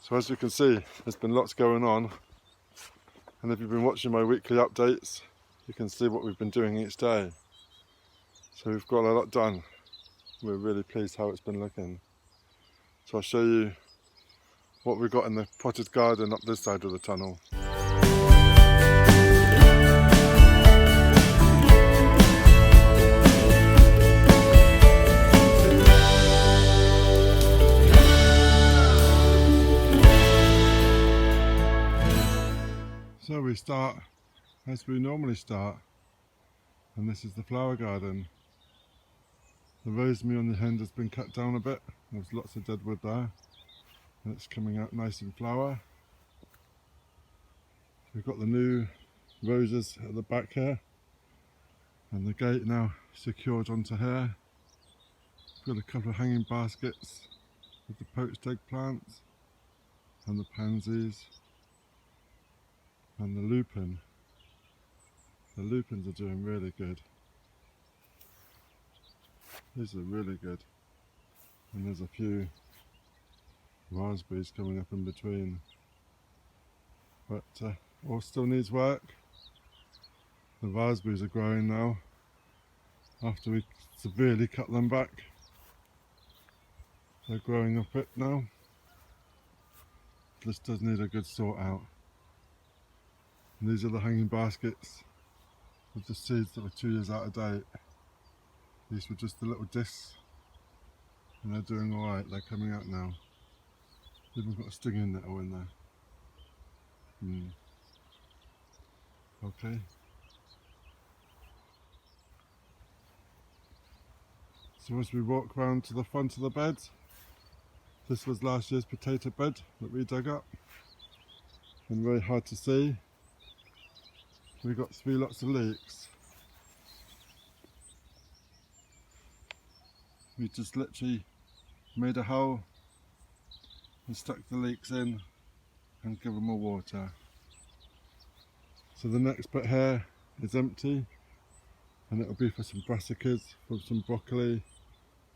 So as you can see, there's been lots going on, and if you've been watching my weekly updates, you can see what we've been doing each day. So we've got a lot done. We're really pleased how it's been looking. So I'll show you what we've got in the potted garden up this side of the tunnel. So we start as we normally start, and this is the flower garden. The rosemary on the end has been cut down a bit. There's lots of dead wood there, and it's coming out nice in flower. We've got the new roses at the back here, and the gate now secured onto here. We've got a couple of hanging baskets with the poached eggplants and the pansies and the lupin. The lupins are doing really good. These are really good. And there's a few raspberries coming up in between. But all still needs work. The raspberries are growing now after we severely cut them back. They're growing up it now. This does need a good sort out. And these are the hanging baskets with the seeds that were 2 years out of date. These were just the little discs, and they're doing alright. They're coming out now. Even got a stinging nettle in there. Okay. So as we walk round to the front of the bed, this was last year's potato bed that we dug up, and very hard to see. We got 3 lots of leeks. We just literally made a hole and stuck the leeks in and give them more water. So the next bit here is empty, and it'll be for some brassicas, for some broccoli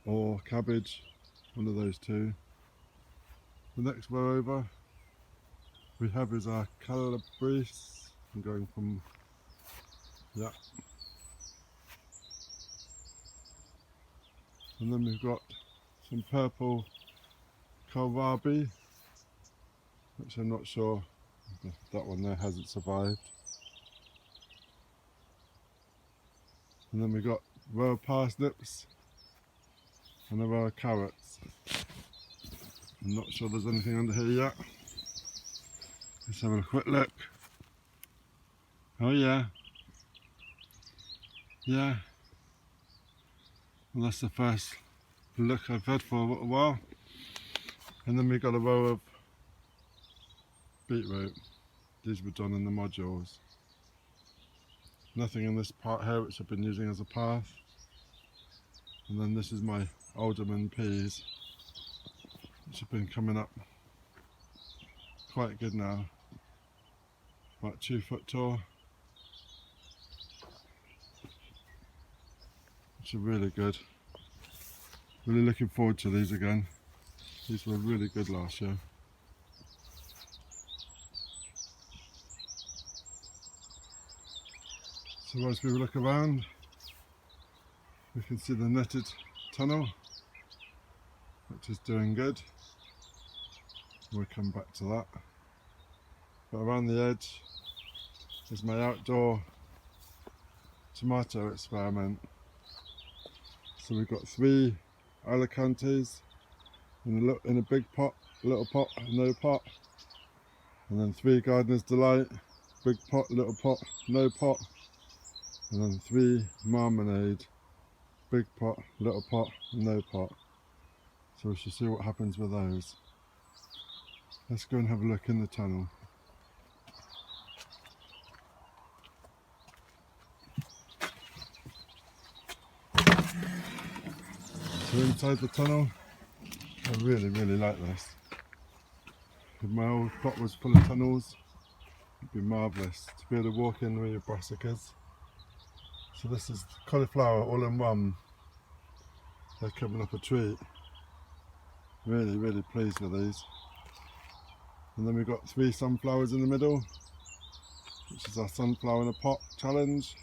or cabbage, one of those two. The next row over we have is our calabrese. I'm going from, yeah. And then we've got some purple kohlrabi, which I'm not sure, that one there hasn't survived. And then we've got a row of parsnips and a row of carrots. I'm not sure there's anything under here yet. Let's have a quick look. Oh yeah. Yeah. Well, that's the first look I've had for a little while. And then we've got a row of beetroot. These were done in the modules. Nothing in this part here which I've been using as a path. And then this is my alderman peas, which have been coming up quite good now. About 2 foot tall. Which are really good. Really looking forward to these again. These were really good last year. So as we look around, we can see the netted tunnel, which is doing good. We'll come back to that. But around the edge is my outdoor tomato experiment. So we've got 3 Alicantes in a big pot, little pot, no pot, and then 3 Gardener's Delight, big pot, little pot, no pot, and then 3 Marmalade, big pot, little pot, no pot. So we shall see what happens with those. Let's go and have a look in the tunnel. So inside the tunnel, I really like this. If my old plot was full of tunnels, it'd be marvellous to be able to walk in with your brassicas. So this is cauliflower all in one. They're coming up a treat. Really pleased with these. And then we've got 3 sunflowers in the middle, which is our sunflower in a pot challenge.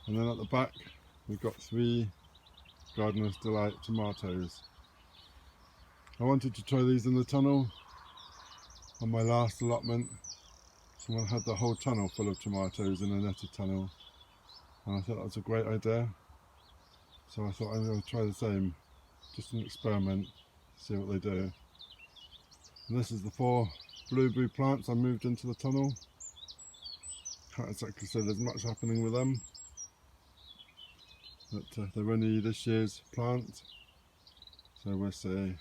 And then at the back we've got 3 Gardener's Delight tomatoes. I wanted to try these in the tunnel. On my last allotment, someone had the whole tunnel full of tomatoes in a netted tunnel, and I thought that was a great idea. So I thought I'm going to try the same, just an experiment, see what they do. And this is the 4 blueberry plants I moved into the tunnel. Can't exactly say there's much happening with them, but they're only this year's plant, so we'll see.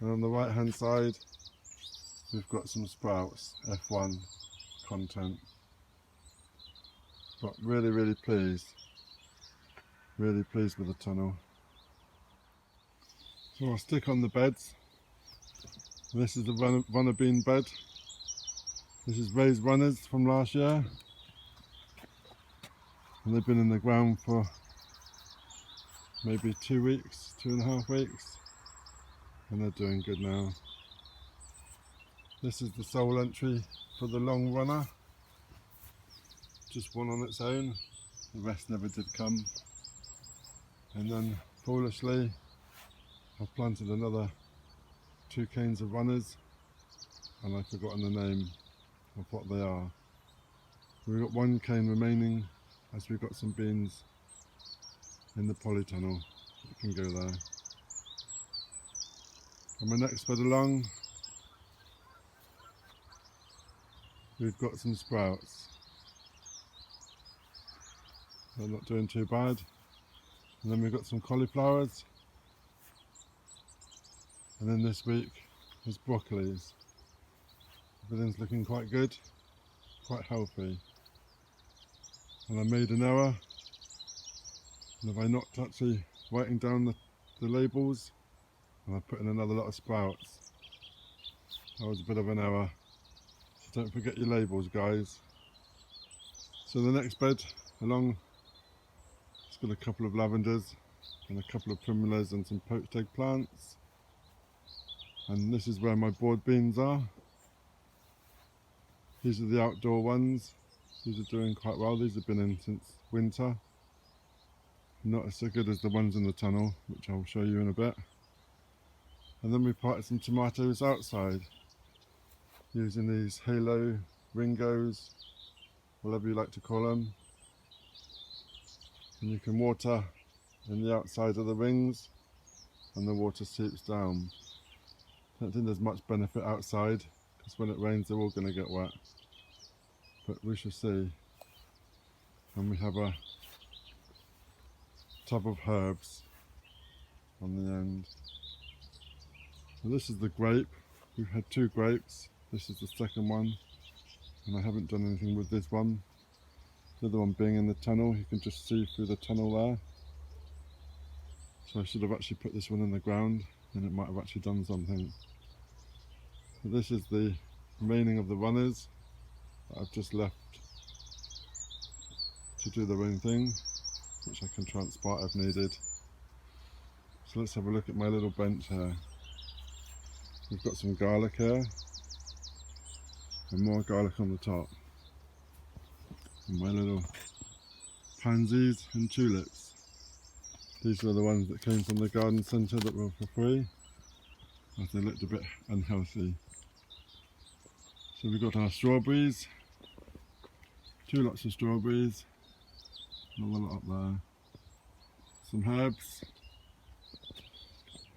And on the right hand side we've got some sprouts, F1 content, but really pleased with the tunnel. So I'll stick on the beds. This is the runner bean bed. This is raised runners from last year, and they've been in the ground for maybe 2 weeks, 2.5 weeks, and they're doing good now. This is the sole entry for the long runner, just one on its own, the rest never did come. And then foolishly I've planted another 2 canes of runners, and I've forgotten the name of what they are. We've got 1 cane remaining, as we've got some beans in the polytunnel that can go there. On my next bed along we've got some sprouts. They're not doing too bad. And then we've got some cauliflowers. And then this week is broccolis. Everything's looking quite good, quite healthy. And I made an error. And if I not actually writing down the labels, and I put in another lot of sprouts. That was a bit of an error. So don't forget your labels, guys. So the next bed along, it's got a couple of lavenders and a couple of primulas and some poached egg plants. And this is where my board beans are. These are the outdoor ones. These are doing quite well. These have been in since winter. Not so good as the ones in the tunnel, which I'll show you in a bit. And then we planted some tomatoes outside using these halo ringos, whatever you like to call them. And you can water in the outside of the rings and the water seeps down. I don't think there's much benefit outside, because when it rains they're all going to get wet, but we shall see. And we have a tub of herbs on the end. So this is the grape. We've had 2 grapes. This is the second one, and I haven't done anything with this one. The other one being in the tunnel, you can just see through the tunnel there. So I should have actually put this one in the ground, and it might have actually done something. But this is the remaining of the runners that I've just left to do their own thing, which I can transport if needed. So let's have a look at my little bench here. We've got some garlic here, and more garlic on the top. And my little pansies and tulips. These were the ones that came from the garden centre that were for free, as they looked a bit unhealthy. So we've got our strawberries, 2 lots of strawberries, another lot up there, some herbs,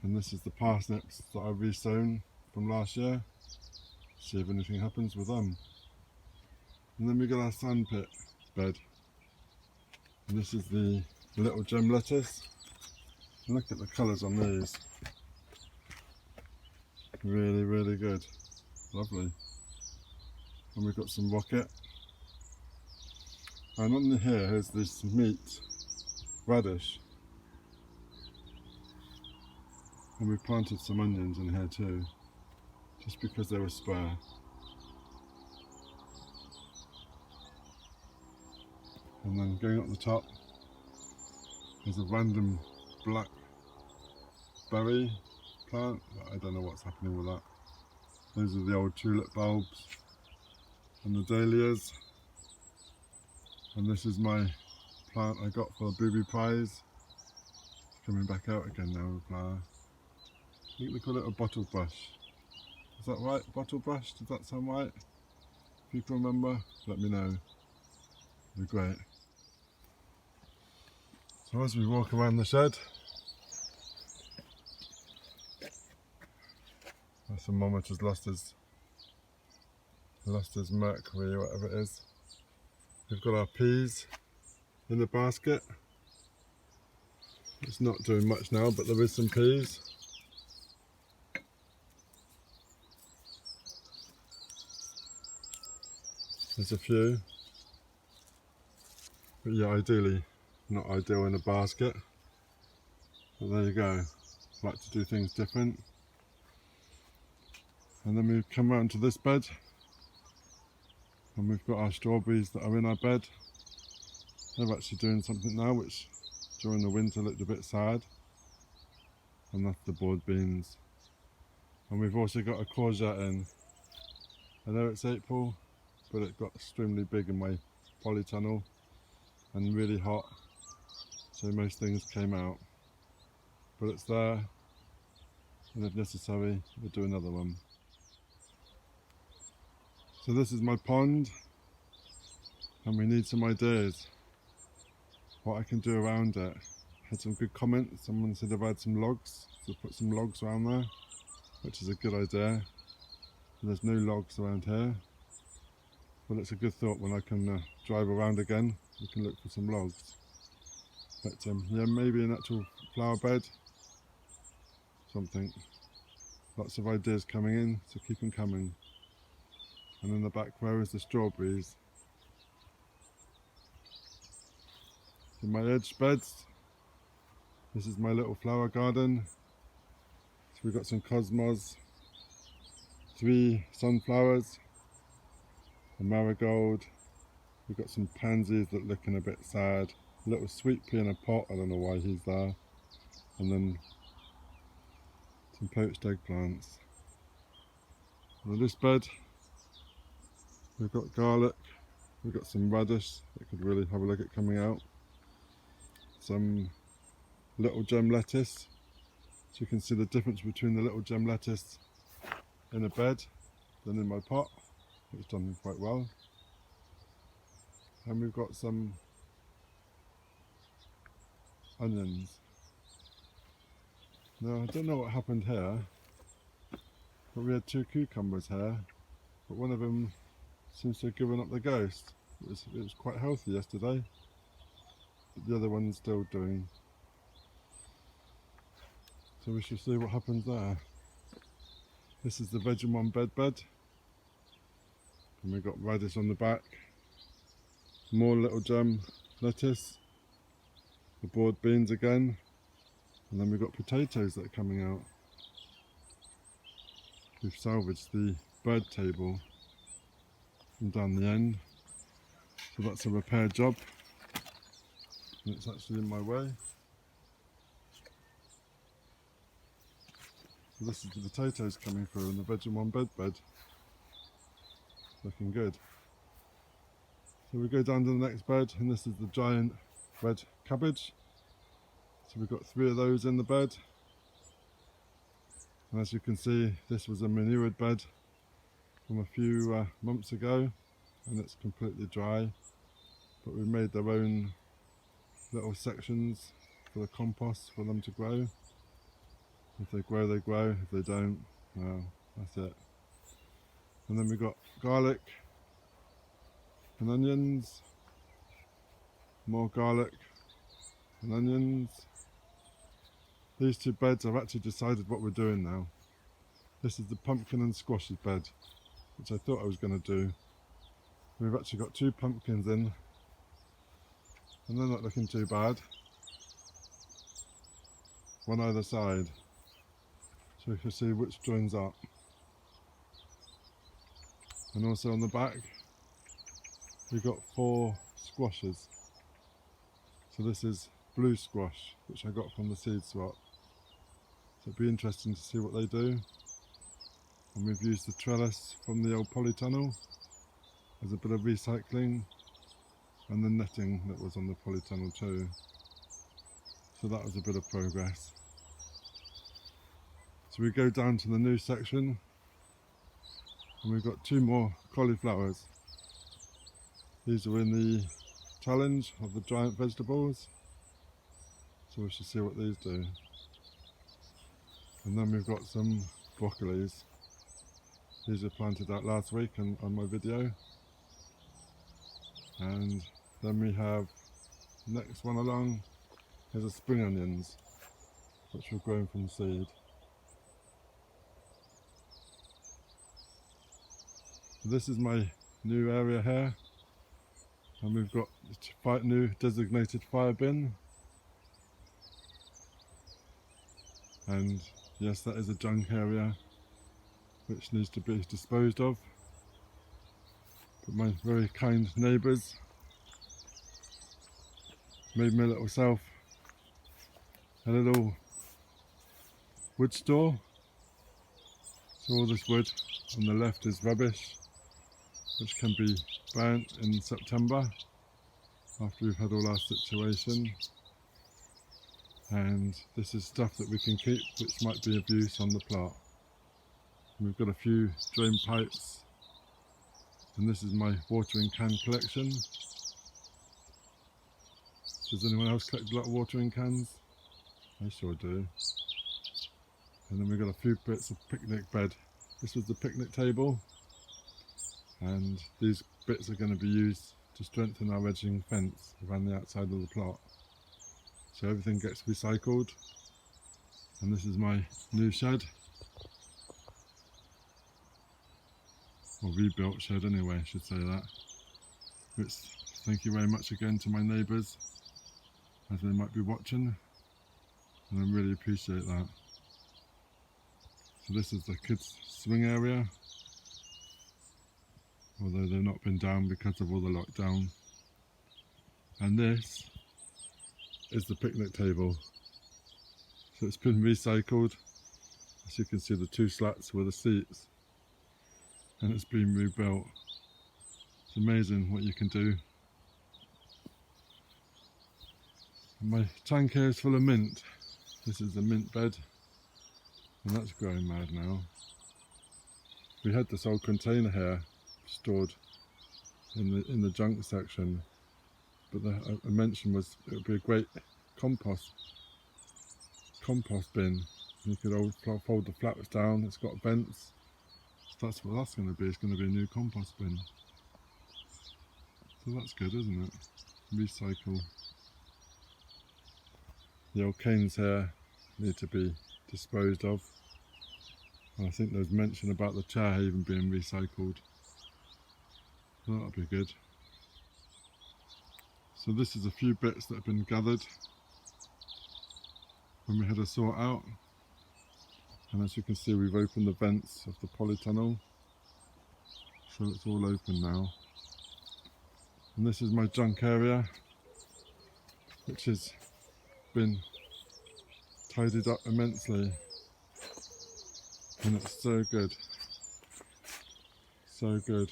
and this is the parsnips that I've resown from last year. See if anything happens with them. And then we got our sandpit bed, and this is the little gem lettuce. Look at the colours on these, really good, lovely. And we've got some rocket, and on here is this meat radish, and we planted some onions in here too, just because they were spare. And then going up the top is a random black berry plant. I don't know what's happening with that. Those are the old tulip bulbs and the dahlias. And this is my plant I got for the booby prize. It's coming back out again now with flower. We call it a bottle brush. Is that right? Bottle brush? Does that sound right? If you can remember, let me know. It'd be great. So as we walk around the shed, the thermometer's lost his mercury or whatever it is. We've got our peas in the basket. It's not doing much now, but there is some peas. There's a few. But yeah, ideally not ideal in a basket. But there you go. Like to do things different. And then we come round to this bed. And we've got our strawberries that are in our bed. They're actually doing something now which during the winter looked a bit sad. And that's the board beans. And we've also got a courgette in. I know it's April, but it got extremely big in my polytunnel and really hot, so most things came out. But it's there, and if necessary, we'll do another one. So this is my pond, and we need some ideas what I can do around it. Had some good comments. Someone said I've had some logs, so put some logs around there, which is a good idea. There's no logs around here, but it's a good thought when I can drive around again. We can look for some logs. But yeah, maybe an actual flower bed, something. Lots of ideas coming in, so keep them coming. And in the back row is the strawberries. In my edge beds, this is my little flower garden. So we've got some cosmos, 3 sunflowers, a marigold. We've got some pansies that are looking a bit sad. A little sweet pea in a pot, I don't know why he's there. And then some poached eggplants. On this bed, we've got garlic. We've got some radish that could really have a look at coming out. Some little gem lettuce. So you can see the difference between the little gem lettuce in a bed than in my pot. It's done quite well. And we've got some onions. Now I don't know what happened here, but we had 2 cucumbers here, but one of them seems to have given up the ghost. It was quite healthy yesterday, but the other one's still doing. So we shall see what happens there. This is the Vegemite bed, and we've got radish on the back, more little gem lettuce, the board beans again, and then we've got potatoes that are coming out. We've salvaged the bird table from down the end, so that's a repair job, and it's actually in my way. So this is the potatoes coming through in the Vegemite bed. Looking good. So we go down to the next bed, and this is the giant red cabbage. So we've got 3 of those in the bed. And as you can see, this was a manured bed from a few months ago, and it's completely dry. But we made their own little sections for the compost for them to grow. If they grow, they grow. If they don't, well, that's it. And then we've got garlic and onions, more garlic and onions. These 2 beds, I've actually decided what we're doing now. This is the pumpkin and squashes bed, which I thought I was going to do. We've actually got 2 pumpkins in, and they're not looking too bad. One either side, so we can see which joins up. And also on the back, we've got 4 squashes. So this is blue squash, which I got from the seed swap. So it'd be interesting to see what they do. and we've used the trellis from the old polytunnel as a bit of recycling, and the netting that was on the polytunnel too. So that was a bit of progress. So we go down to the new section, and we've got 2 more cauliflowers. These are in the challenge of the giant vegetables, so we should see what these do. And then we've got some broccolis. These were planted out last week on my video. And then we have the next one along is a spring onions, which were grown from seed. So this is my new area here, and we've got the new designated fire bin. And yes, that is a junk area which needs to be disposed of. But my very kind neighbours made my little self a little wood store. So all this wood on the left is rubbish, which can be burnt in September after we've had all our situation. And this is stuff that we can keep, which might be of use on the plot. And we've got a few drain pipes, and this is my watering can collection. Does anyone else collect a lot of watering cans? I sure do. And then we've got a few bits of picnic bed. This was the picnic table, and these bits are going to be used to strengthen our edging fence around the outside of the plot. So everything gets recycled. And this is my new shed, or rebuilt shed anyway, I should say that. Which, thank you very much again to my neighbours, as they might be watching, and I really appreciate that. So this is the kids' swing area, although they've not been down because of all the lockdown. And this is the picnic table. So it's been recycled. As you can see, the 2 slats were the seats, and it's been rebuilt. It's amazing what you can do. And my tank here is full of mint. This is the mint bed, and that's growing mad now. We had this old container here stored in the junk section, but the mention was it would be a great compost bin. You could fold the flaps down. It's got vents. So that's what that's going to be. It's going to be a new compost bin. So that's good, isn't it? Recycle. The old canes here need to be disposed of. And I think there's mention about the chair even being recycled. So that'll be good. So this is a few bits that have been gathered when we had a sort out. And as you can see, we've opened the vents of the polytunnel. So it's all open now. And this is my junk area, which has been tidied up immensely. And it's so good. So good.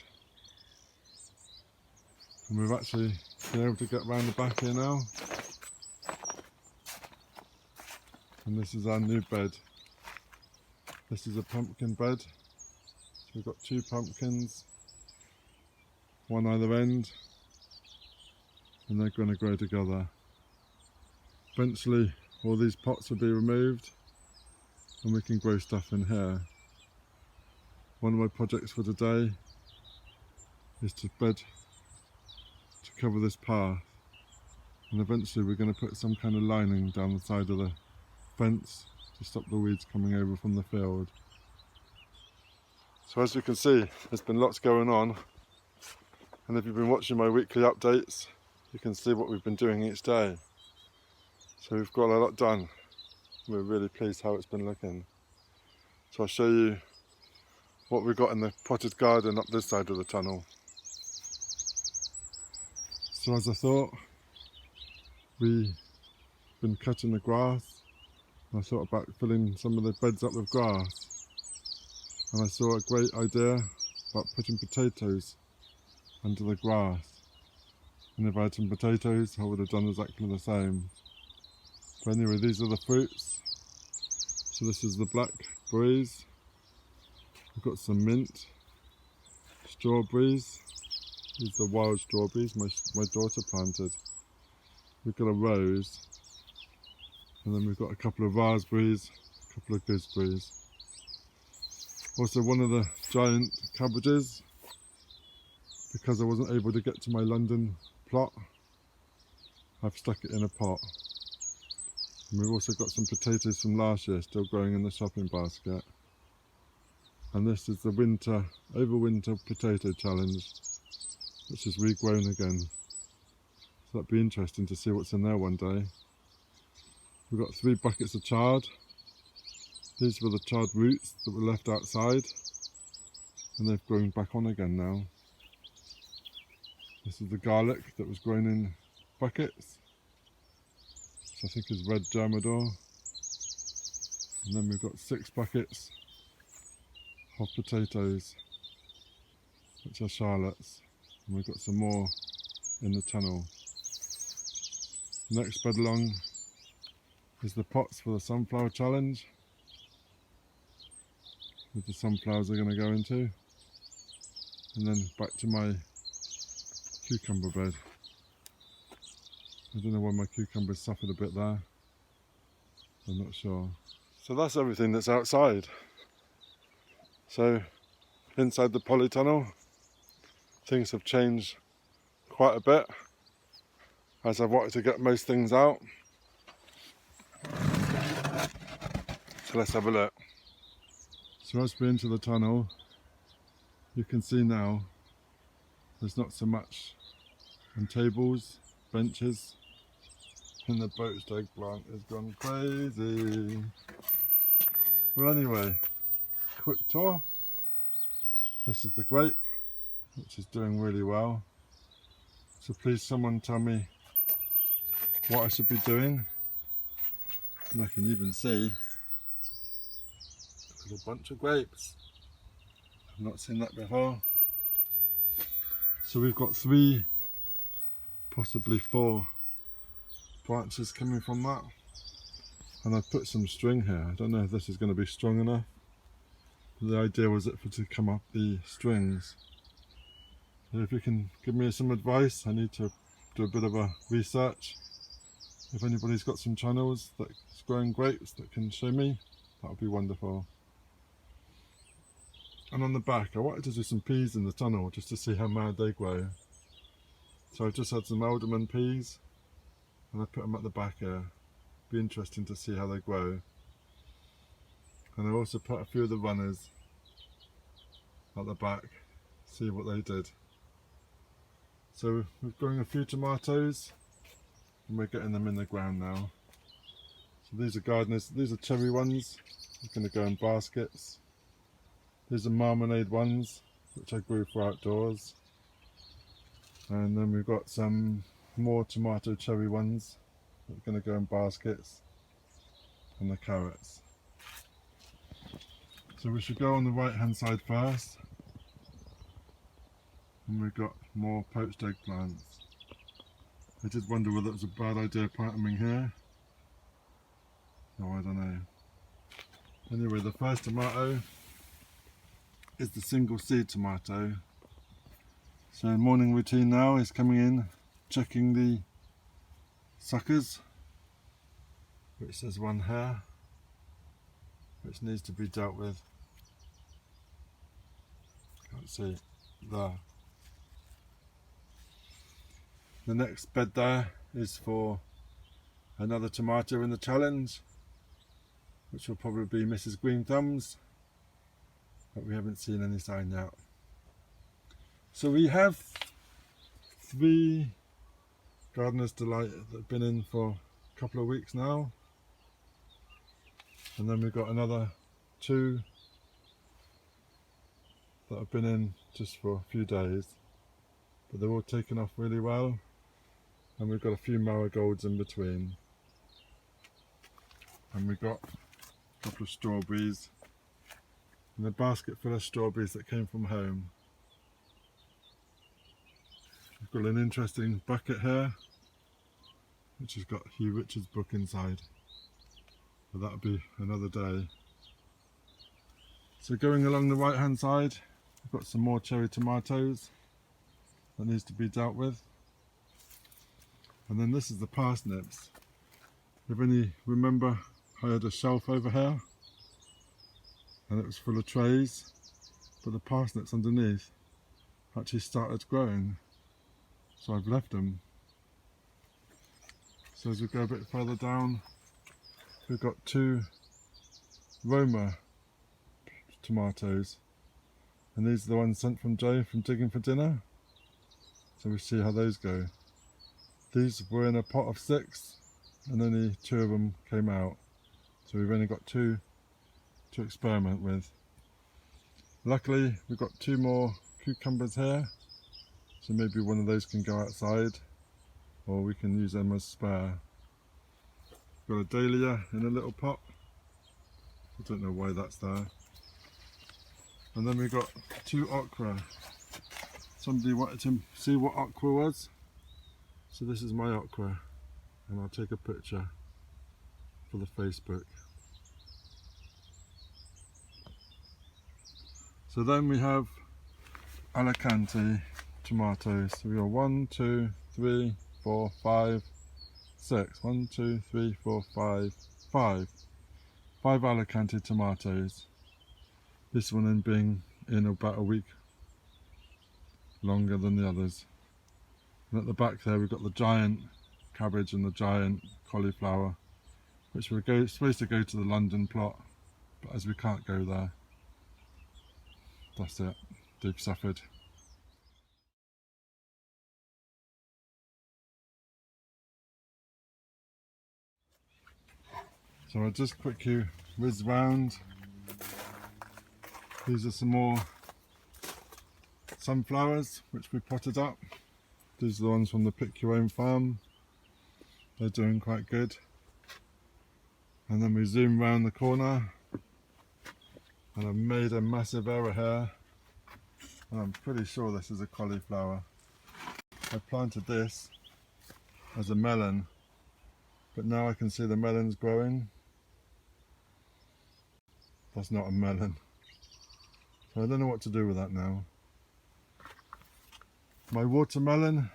And we've actually been able to get round the back here now. And this is our new bed. This is a pumpkin bed. So we've got 2 pumpkins, one either end, and they're going to grow together. Eventually all these pots will be removed and we can grow stuff in here. One of my projects for today is to cover this path, and eventually we're going to put some kind of lining down the side of the fence to stop the weeds coming over from the field. So as you can see, there's been lots going on, and if you've been watching my weekly updates, you can see what we've been doing each day. So we've got a lot done. We're really pleased how it's been looking. So I'll show you what we've got in the potted garden up this side of the tunnel. So as I thought, we've been cutting the grass. I thought about filling some of the beds up with grass. and I saw a great idea about putting potatoes under the grass. And if I had some potatoes, I would have done exactly the same. But anyway, these are the fruits. So this is the blackberries. We've got some mint, strawberries. These are the wild strawberries my daughter planted. We've got a rose, and then we've got a couple of raspberries, a couple of gooseberries. Also one of the giant cabbages, because I wasn't able to get to my London plot, I've stuck it in a pot. And we've also got some potatoes from last year still growing in the shopping basket. And this is the overwinter potato challenge, which is regrown again. So that'd be interesting to see what's in there one day. We've got 3 buckets of chard. These were the chard roots that were left outside, and they've grown back on again now. This is the garlic that was grown in buckets, which I think is red germador. And then we've got 6 buckets of potatoes, which are shallots, and we've got some more in the tunnel. Next bed along is the pots for the sunflower challenge, with the sunflowers are going to go into, and then back to my cucumber bed. I don't know why my cucumbers suffered a bit there, I'm not sure. So that's everything that's outside. So inside the polytunnel, things have changed quite a bit as I've wanted to get most things out. So let's have a look. So as we enter the tunnel, you can see now there's not so much on tables, benches, and the poached eggplant has gone crazy. Well anyway, quick tour. This is the grape, which is doing really well. So please someone tell me what I should be doing. And I can even see a little bunch of grapes. I've not seen that before. So we've got 3, possibly 4 branches coming from that. And I've put some string here. I don't know if this is going to be strong enough. But the idea was to come up the strings. So if you can give me some advice, I need to do a bit of a research. If anybody's got some channels that's growing grapes that can show me, that would be wonderful. And on the back, I wanted to do some peas in the tunnel just to see how mad they grow. So I've just had some alderman peas and I put them at the back here. Be interesting to see how they grow. And I also put a few of the runners at the back, see what they did. So we're growing a few tomatoes and we're getting them in the ground now. So these are gardeners, these are cherry ones, they're going to go in baskets. These are marmalade ones, which I grew for outdoors. And then we've got some more tomato cherry ones that are going to go in baskets, and the carrots. So we should go on the right hand side first. And we've got more poached eggplants. I did wonder whether it was a bad idea planting them here. No, I don't know. Anyway, the first tomato is the single seed tomato. So morning routine now is coming in, checking the suckers, which there's one here, which needs to be dealt with. Can't see there. The next bed there is for another tomato in the challenge, which will probably be Mrs. Green Thumbs, but we haven't seen any sign yet. So we have 3 Gardener's Delight that have been in for a couple of weeks now, and then we've got another 2 that have been in just for a few days, but they're all taken off really well, and we've got a few marigolds in between, and we've got a couple of strawberries and a basket full of strawberries that came from home. We've got an interesting bucket here, which has got Hugh Richards' book inside, but that'll be another day. So going along the right hand side, we've got some more cherry tomatoes that needs to be dealt with. And then this is the parsnips. If any remember, I had a shelf over here and it was full of trays, but the parsnips underneath actually started growing, so I've left them. So as we go a bit further down, we've got 2 Roma tomatoes, and these are the ones sent from Joe from Digging for Dinner, so we'll see how those go. These were in a pot of 6 and only 2 of them came out, so we've only got 2 to experiment with. Luckily we've got 2 more cucumbers here, so maybe one of those can go outside or we can use them as spare. Got a dahlia in a little pot, I don't know why that's there. And then we've got 2 okra. Somebody wanted to see what okra was, so this is my okra, and I'll take a picture for the Facebook. So then we have Alicante tomatoes. So we got 1, 2, 3, 4, 5, 6. 1, 2, 3, 4, 5, 5. 5 Alicante tomatoes. This one then being in about a week longer than the others. And at the back there we've got the giant cabbage and the giant cauliflower, which we're supposed to go to the London plot, but as we can't go there, that's it, they've suffered. So I'll just quickly whiz round. These are some more sunflowers which we potted up. These are the ones from the Pick Your Own farm. They're doing quite good. And then we zoom round the corner, and I've made a massive error here, and I'm pretty sure this is a cauliflower. I planted this as a melon, but now I can see the melon's growing. That's not a melon, so I don't know what to do with that now. My watermelon,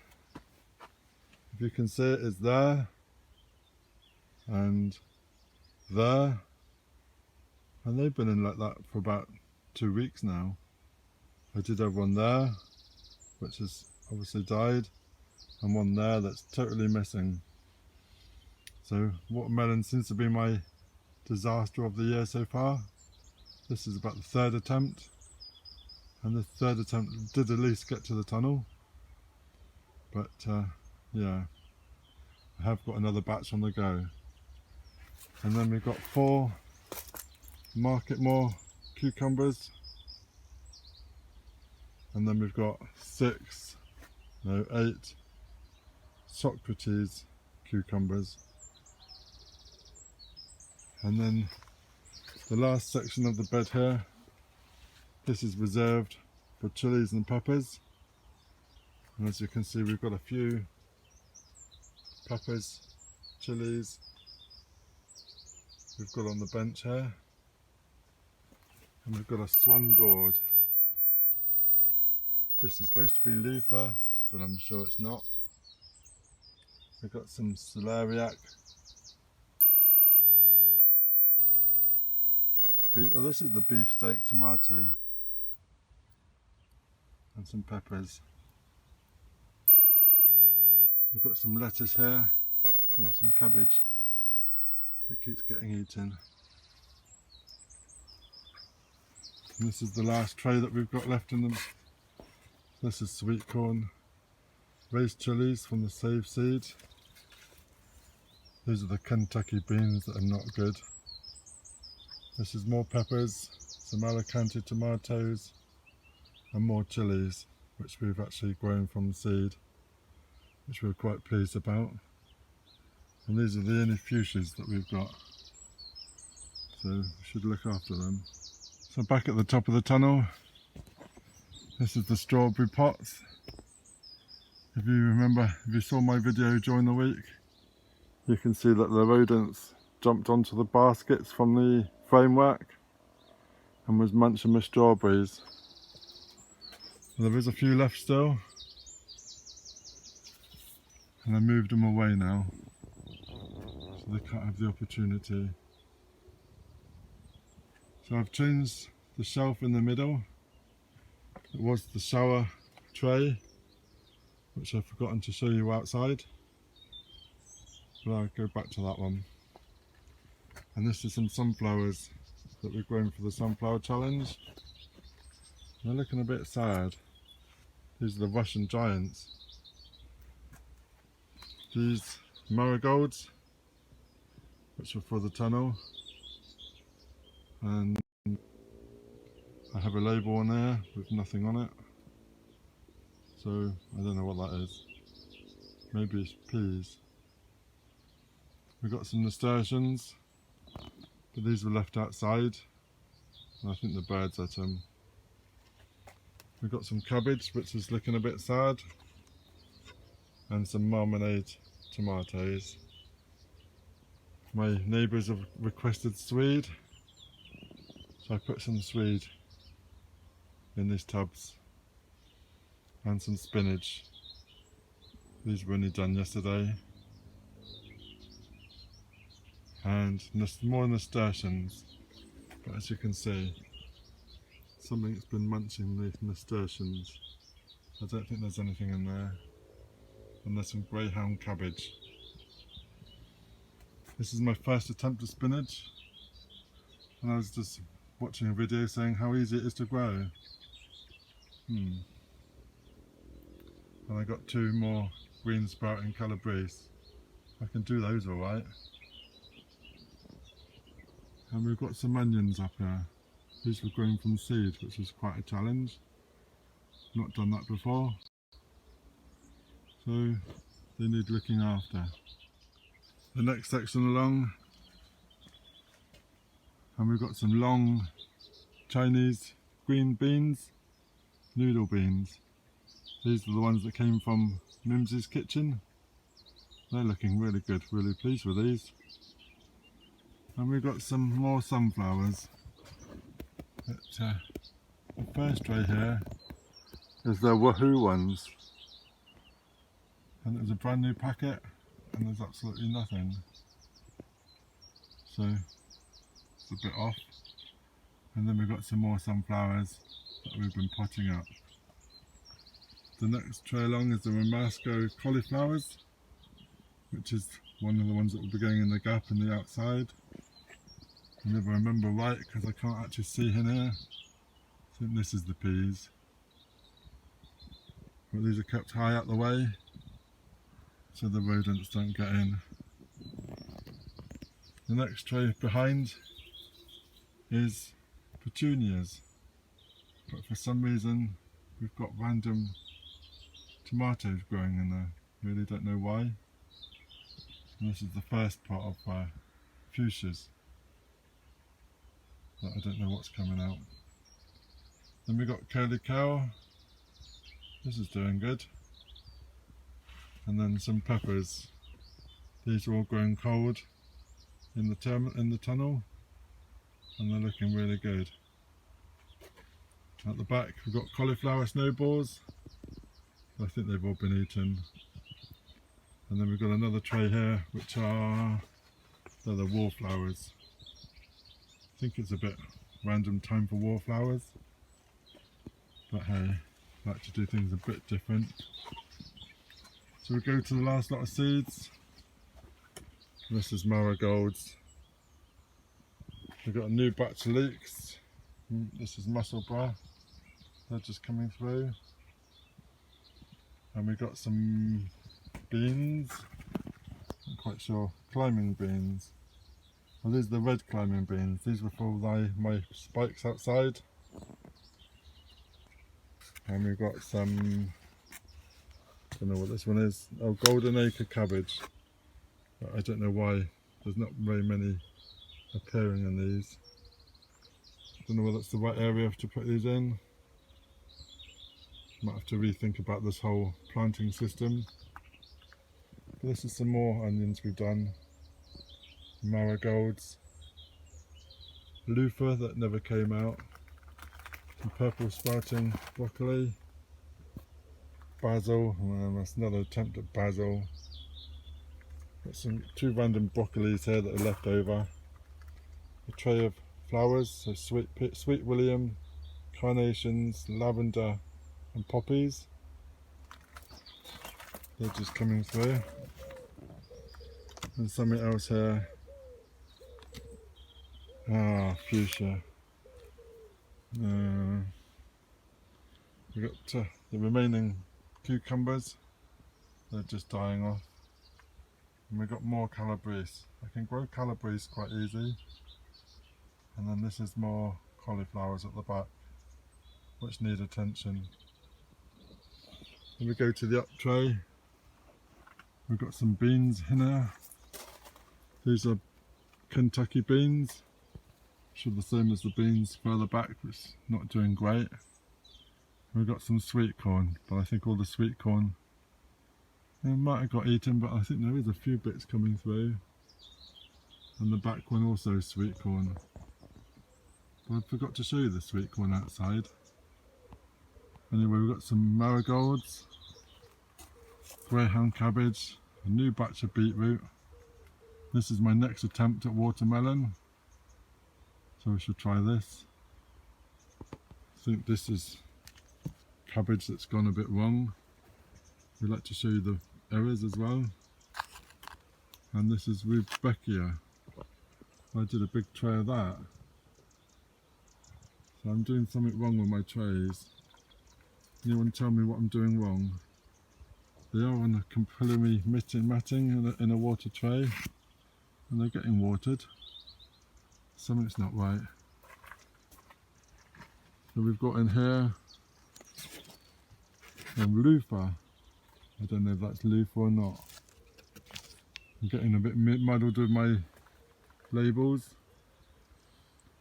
if you can see it, is there and there, and they've been in like that for about 2 weeks now. I did have one there which has obviously died, and one there that's totally missing. So watermelon seems to be my disaster of the year so far. This is about the 3rd attempt, and the 3rd attempt did at least get to the tunnel, but yeah, I have got another batch on the go. And then we've got 4 Marketmore cucumbers, and then we've got 8 Socrates cucumbers. And then the last section of the bed here, this is reserved for chilies and peppers, and as you can see we've got a few peppers, chilies we've got on the bench here, and we've got a swan gourd. This is supposed to be loofah, but I'm sure it's not. We've got some celeriac, oh, this is the beefsteak tomato, and some peppers. We've got some lettuce here, no, some cabbage that keeps getting eaten. And this is the last tray that we've got left in them. This is sweet corn, raised chilies from the Save Seed. These are the Kentucky beans that are not good. This is more peppers, some Alicante tomatoes, and more chilies, which we've actually grown from seed, which we're quite pleased about. And these are the only fuchsias that we've got, so we should look after them. So back at the top of the tunnel, this is the strawberry pots. If you remember, if you saw my video during the week, you can see that the rodents jumped onto the baskets from the framework and was munching the strawberries. There is a few left still, and I moved them away now, so they can't have the opportunity. So I've changed the shelf in the middle. It was the shower tray, which I've forgotten to show you outside, but I'll go back to that one. And this is some sunflowers that we've grown for the sunflower challenge. They're looking a bit sad. These are the Russian giants. These marigolds, which are for the tunnel, and I have a label on there with nothing on it, so I don't know what that is. Maybe it's peas. We've got some nasturtiums, but these were left outside, and I think the birds ate them. We've got some cabbage, which is looking a bit sad, and some marmalade tomatoes. My neighbours have requested swede, so I put some swede in these tubs, and some spinach. These were only done yesterday. And more nasturtiums, but as you can see, something's been munching the nasturtiums. I don't think there's anything in there. And there's some greyhound cabbage. This is my first attempt at spinach, and I was just watching a video saying how easy it is to grow. And I got 2 more green sprouting calabrese. I can do those alright. And we've got some onions up here. These were grown from seed, which is quite a challenge. Not done that before, so they need looking after. The next section along, and we've got some long Chinese green beans, noodle beans. These are the ones that came from Mims's kitchen. They're looking really good, really pleased with these. And we've got some more sunflowers. The first tray here is the Wahoo ones, and there's a brand new packet and there's absolutely nothing, so it's a bit off. And then we've got some more sunflowers that we've been potting up. The next tray along is the Ramasco cauliflowers, which is one of the ones that will be going in the gap in the outside. And if I remember right, because I can't actually see in here, I think this is the peas. But these are kept high up the way, so the rodents don't get in. The next tray behind is petunias, but for some reason we've got random tomatoes growing in there. Really don't know why. And this is the first part of fuchsias, but I don't know what's coming out. Then we've got curly cow. This is doing good. And then some peppers. These are all growing cold in the tunnel, and they're looking really good. At the back we've got cauliflower snowballs. I think they've all been eaten. And then we've got another tray here, which are the wallflowers. I think it's a bit random time for wallflowers, but hey, I like to do things a bit different. So we go to the last lot of seeds. This is marigolds. We've got a new batch of leeks. This is musselborough. They're just coming through. And we've got some beans. I'm quite sure. Climbing beans. Well, these are the red climbing beans. These were for my spikes outside. And we've got some, I don't know what this one is. Oh, golden acre cabbage. But I don't know why there's not very many appearing in these. Don't know whether it's the right area to put these in. Might have to rethink about this whole planting system. But this is some more onions we've done. Marigolds. Loofah that never came out. Some purple sprouting broccoli. Basil, that's another attempt at basil. Got two random broccolis here that are left over. A tray of flowers, so sweet William, carnations, lavender and poppies. They're just coming through. And something else here. Fuchsia. We've got the remaining cucumbers. They're just dying off. And we've got more calabrese. I can grow calabrese quite easy. And then this is more cauliflowers at the back, which need attention. Then we go to the up tray. We've got some beans in there. These are Kentucky beans, which are the same as the beans further back, which is not doing great. We've got some sweet corn, but I think all the sweet corn might have got eaten, but I think there is a few bits coming through. And the back one also is sweet corn. But I forgot to show you the sweet corn outside. Anyway, we've got some marigolds, greyhound cabbage, a new batch of beetroot. This is my next attempt at watermelon, so we should try this. I think this is cabbage that's gone a bit wrong. We like to show you the errors as well. And this is rudbeckia. I did a big tray of that. So I'm doing something wrong with my trays. Anyone tell me what I'm doing wrong? They are on a capillary matting in a water tray, and they're getting watered. Something's not right. So we've got in here loofah. I don't know if that's loofah or not. I'm getting a bit muddled with my labels.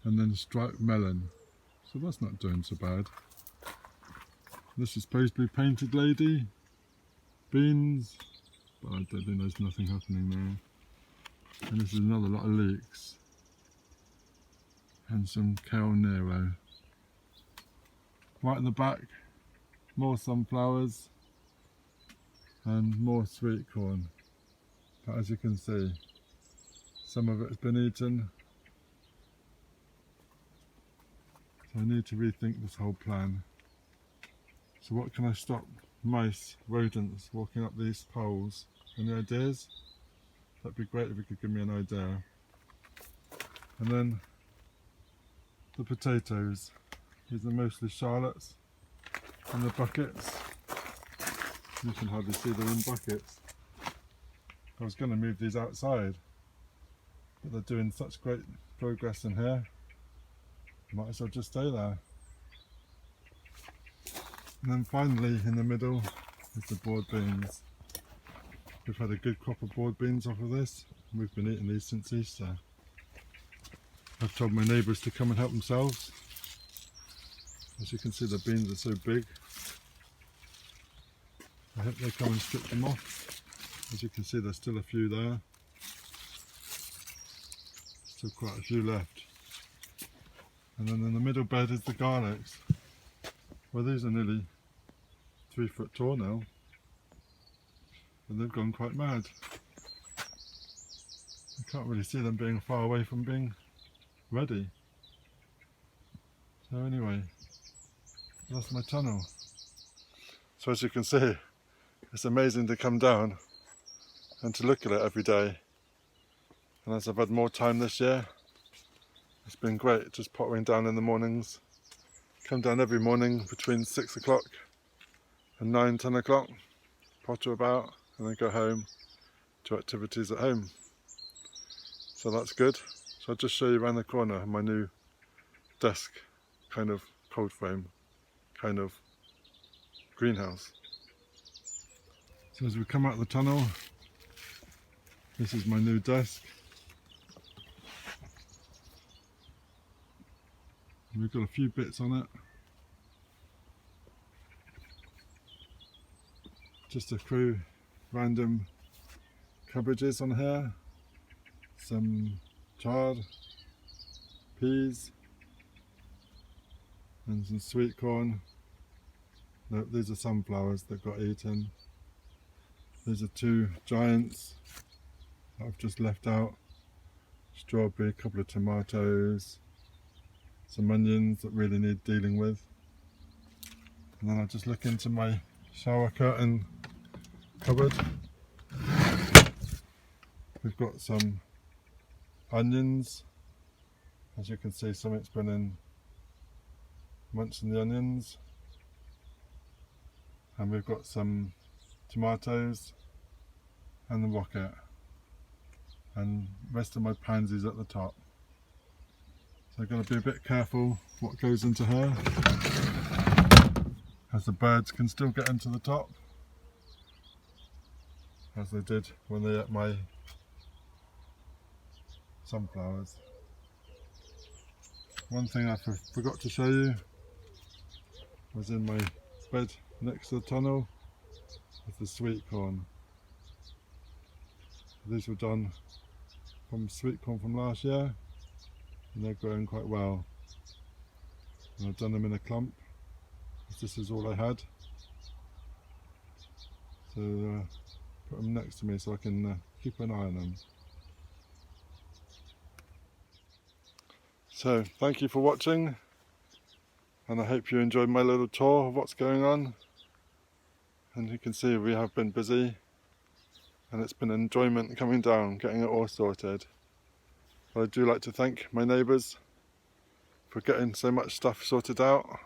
And then striped melon. So that's not doing so bad. This is supposed to be painted lady. Beans. But I don't think there's nothing happening there. And this is another lot of leeks. And some kale Nero. Right at the back, more sunflowers and more sweet corn. But as you can see, some of it has been eaten. So I need to rethink this whole plan. So what can I stop mice, rodents walking up these poles? Any ideas? That'd be great if you could give me an idea. And then the potatoes. These are mostly Charlottes in the buckets. You can hardly see them in buckets. I was going to move these outside, but they're doing such great progress in here. Might as well just stay there. And then finally in the middle is the board beans. We've had a good crop of board beans off of this. We've been eating these since Easter. I've told my neighbours to come and help themselves. As you can see, the beans are so big. I hope they come and strip them off. As you can see, there's still a few there. Still quite a few left. And then in the middle bed is the garlics. Well, these are nearly 3 foot tall now. And they've gone quite mad. I can't really see them being far away from being ready. So anyway, that's my tunnel. So as you can see, it's amazing to come down and to look at it every day. And as I've had more time this year, it's been great just pottering down in the mornings. Come down every morning between 6 o'clock and 9, 10 o'clock, potter about, and then go home to activities at home. So that's good. So I'll just show you around the corner my new desk, kind of cold frame, kind of greenhouse. So as we come out of the tunnel, this is my new desk. We've got a few bits on it. Just a few random cabbages on here. Some chard, peas, and some sweet corn. No, these are sunflowers that got eaten. These are 2 giants that I've just left out. Strawberry, a couple of tomatoes, some onions that really need dealing with. And then I'll just look into my shower curtain cupboard. We've got some onions. As you can see, something's been in munching the onions. And we've got some tomatoes and the rocket, and the rest of my pansies at the top. So I've got to be a bit careful what goes into here, as the birds can still get into the top, as they did when they ate my sunflowers. One thing I forgot to show you was in my bed next to the tunnel is the sweet corn. These were done from sweet corn from last year, and they're growing quite well. And I've done them in a clump, because this is all I had. So put them next to me so I can keep an eye on them. So thank you for watching, and I hope you enjoyed my little tour of what's going on. And you can see we have been busy, and it's been an enjoyment coming down, getting it all sorted. But I do like to thank my neighbours for getting so much stuff sorted out.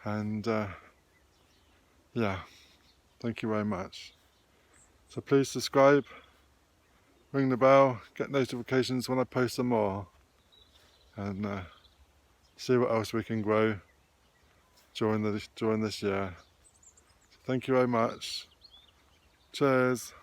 And yeah, thank you very much. So please subscribe, ring the bell, get notifications when I post some more, and see what else we can grow during this year. Thank you very much. Cheers.